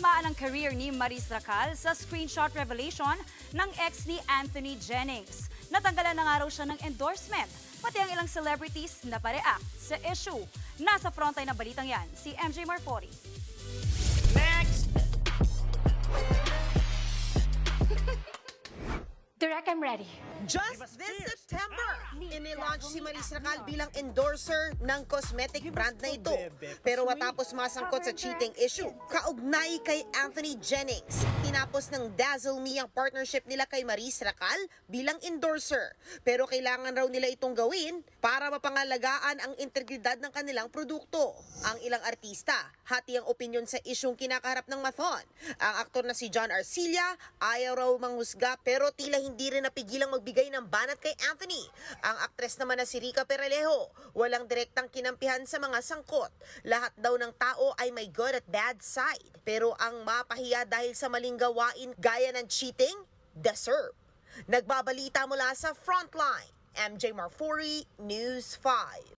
Tinamaan ang career ni Maris Racal sa screenshot revelation ng ex ni Anthony Jennings. Natanggalan na nga raw siya ng endorsement, pati ang ilang celebrities na pa-react sa issue. Nasa frontline ng balitang yan, si MJ Marfori. Next! Direk, I'm ready. Just this September, inilaunch si Maris Racal bilang endorser ng cosmetic brand na ito. Pero matapos masangkot sa cheating issue, kaugnay kay Anthony Jennings, tinapos ng Dazzle Me ang partnership nila kay Maris Racal bilang endorser. Pero kailangan raw nila itong gawin para mapangalagaan ang integridad ng kanilang produkto. Ang ilang artista, hati ang opinyon sa isyung kinakaharap ng Mathon. Ang aktor na si John Arcilla, ayaw raw manghusga pero tila hindi rin napigilang magbigay ng banat kay Anthony. Ang aktres naman na si Rica Peralejo, walang direktang kinampihan sa mga sangkot. Lahat daw ng tao ay may good at bad side. Pero ang mapahiya dahil sa maling gawain gaya ng cheating, deserve. Nagbabalita mula sa Frontline, MJ Marfori, News 5.